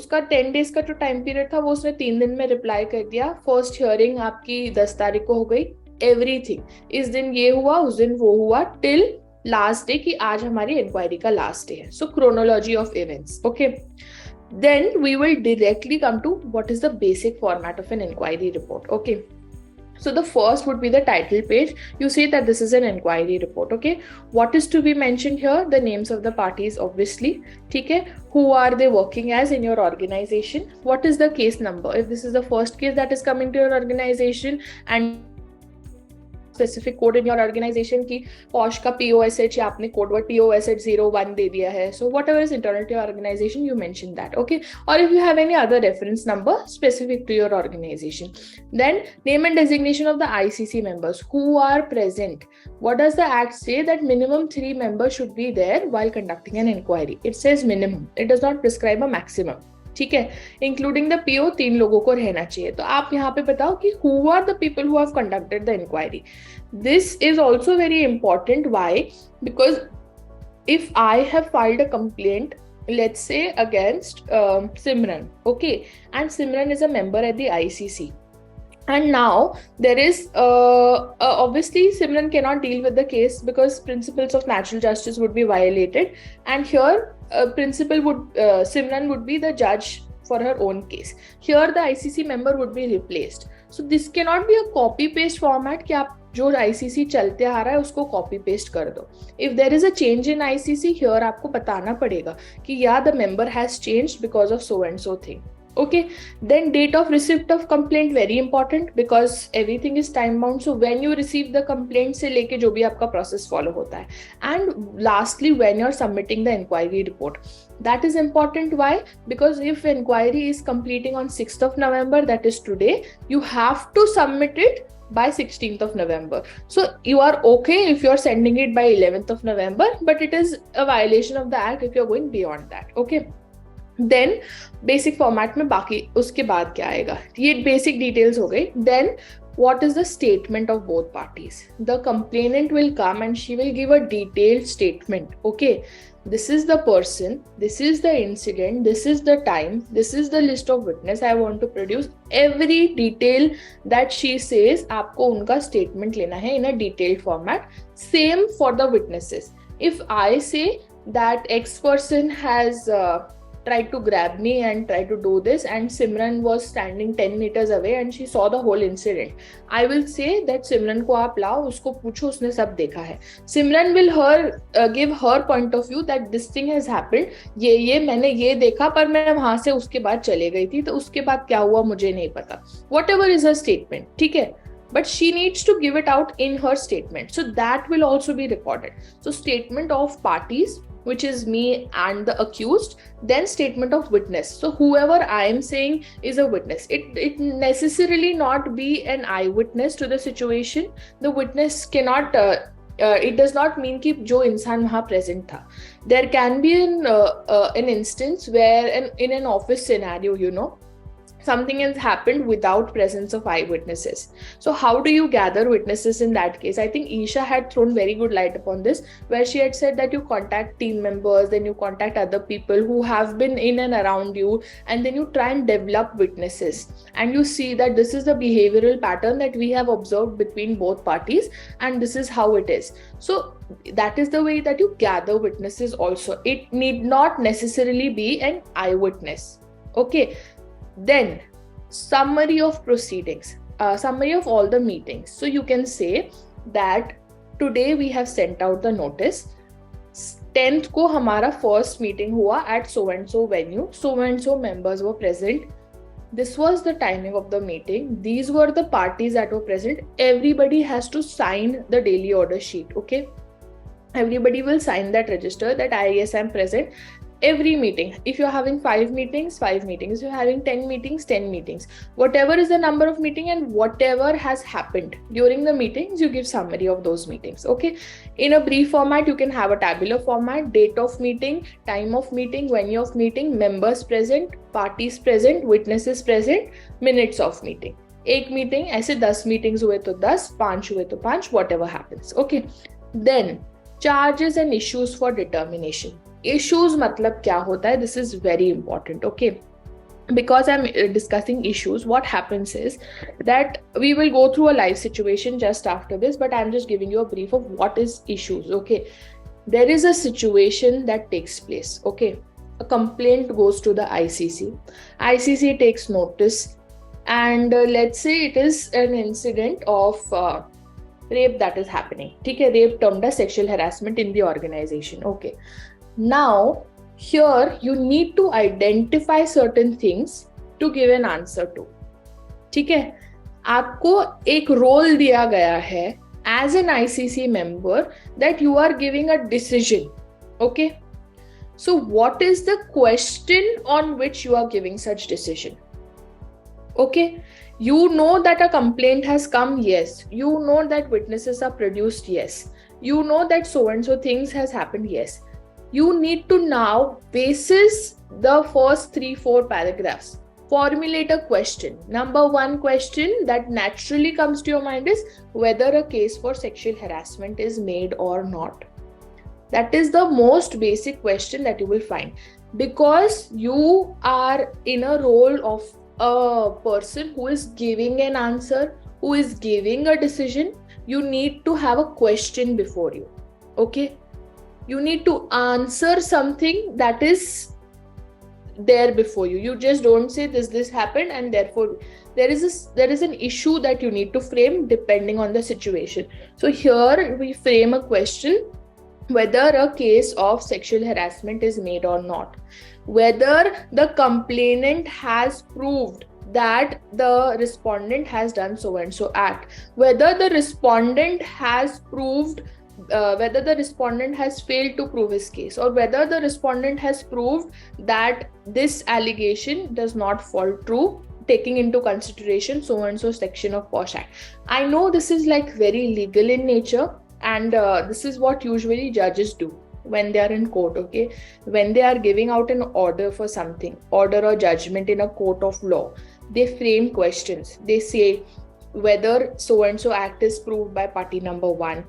उसका 10 days का जो टाइम पीरियड था वो उसने 3 दिन में रिप्लाई कर दिया. फर्स्ट हियरिंग आपकी 10 तारीख को हो गई. एवरीथिंग, इस दिन ये हुआ, उस दिन वो हुआ, टिल लास्ट डे कि आज हमारी इंक्वायरी का लास्ट डे है. So chronology of events. Okay, then we will directly come to what is the basic format of an inquiry report. Okay, so the first would be the title page. You say that this is an inquiry report. Okay, what is to be mentioned here? The names of the parties, obviously. Okay, who are they working as in your organization? What is the case number? If this is the first case that is coming to your organization and specific code in your organization की POSH का POSH या आपने code word POSH 01 दे दिया है. So whatever is internal to your organisation you mention that. Okay, or if you have any other reference number specific to your organisation. Then name and designation of the ICC members who are present. What does the act say? That minimum 3 members should be there while conducting an inquiry. It says minimum, it does not prescribe a maximum. ठीक है, including the PO 3 लोगों को रहना चाहिए. तो आप यहाँ पे बताओ कि who are the people who have conducted the inquiry. This is also very important. Why? Because if I have filed a complaint, let's say against Simran, okay, and Simran is a member at the ICC, and now there is obviously Simran cannot deal with the case because principles of natural justice would be violated, and here principal would Simran would be the judge for her own case. Here the ICC member would be replaced. So this cannot be a copy paste format कि आप जो ICC चलते आ रहा है उसको copy paste कर दो. If there is a change in ICC, here आपको बताना पड़ेगा कि yeah, the member has changed because of so and so thing. Okay, then date of receipt of complaint, very important because everything is time bound. So when you receive the complaint से लेके जो भी आपका process follow होता है. And lastly, when you're submitting the inquiry report, that is important. Why? Because if inquiry is completing on 6th of November, that is today, you have to submit it by 16th of November. So you are okay if you're sending it by 11th of November, but it is a violation of the act if you're going beyond that. Okay, then basic format में बाकी उसके बाद क्या आएगा, ये basic details हो गई. Then what is the statement of both parties? The complainant will come and she will give a detailed statement. Okay, this is the person, this is the incident, this is the time, this is the list of witness I want to produce. Every detail that she says, आपको उनका statement लेना है in a detailed format. Same for the witnesses. If I say that X person has tried to grab me and tried to do this and Simran was standing 10 meters away and she saw the whole incident, I will say that Simran को आप लाओ, उसको पूछो, उसने सब देखा है. Simran will give her point of view that this thing has happened, ये मैंने ये देखा पर मैं वहां से उसके बाद चले गई थी, तो उसके बाद क्या हुआ मुझे नहीं पता. Whatever is her statement, ठीक है, but she needs to give it out in her statement, so that will also be recorded. So statement of parties, which is me and the accused, then statement of witness. So whoever I am saying is a witness. It necessarily not be an eyewitness to the situation. The witness cannot it does not mean कि जो इंसान वहाँ present था. There can be an instance where in an office scenario, you know, something has happened without presence of eyewitnesses. So how do you gather witnesses in that case? I think Isha had thrown very good light upon this, where she had said that you contact team members, then you contact other people who have been in and around you, and then you try and develop witnesses. And you see that this is the behavioral pattern that we have observed between both parties, and this is how it is. So that is the way that you gather witnesses also. It need not necessarily be an eyewitness. Okay. Then summary of proceedings, summary of all the meetings. So you can say that today we have sent out the notice. 10th को हमारा first meeting हुआ at so and so venue. So and so members were present. This was the timing of the meeting. These were the parties that were present. Everybody has to sign the daily order sheet. Okay, everybody will sign that register that yes, I'm present. Every meeting, if you're having 5 meetings, 5 meetings, if you're having 10 meetings, 10 meetings, whatever is the number of meeting and whatever has happened during the meetings, you give summary of those meetings. Okay, in a brief format, you can have a tabular format, date of meeting, time of meeting, venue of meeting, members present, parties present, witnesses present, minutes of meeting. एक meeting, ऐसे 10 meetings हुए तो 10, 5 हुए तो 5, whatever happens. Okay, then charges and issues for determination. Issues मतलब क्या होता है? This is very important. Okay, because I'm discussing issues, what happens is that we will go through a live situation just after this, but I'm just giving you a brief of what is issues. Okay, there is a situation that takes place. Okay, a complaint goes to the ICC. ICC takes notice, and let's say it is an incident of rape that is happening. Okay, rape termed as sexual harassment in the organization. Okay, now here you need to identify certain things to give an answer to. ठीक है, आपको एक role दिया गया है as an ICC member that you are giving a decision. Okay, so what is the question on which you are giving such decision? Okay, you know that a complaint has come, yes. You know that witnesses are produced, yes. You know that so and so things has happened, yes. You need to now, basis the first 3-4 paragraphs, formulate a question. Number one question that naturally comes to your mind is whether a case for sexual harassment is made or not. That is the most basic question that you will find, because you are in a role of a person who is giving an answer, who is giving a decision. You need to have a question before you. Okay, you need to answer something that is there before you. You just don't say this happened and therefore there is an issue that you need to frame depending on the situation. So here we frame a question whether a case of sexual harassment is made or not, whether the complainant has proved that the respondent has done so and so act, whether the respondent has proved whether the respondent has failed to prove his case, or whether the respondent has proved that this allegation does not fall true, taking into consideration so and so section of POSH Act. I know this is like very legal in nature, and this is what usually judges do when they are in court. Okay, when they are giving out an order for something, order or judgment in a court of law, they frame questions. They say whether so and so act is proved by party number 1,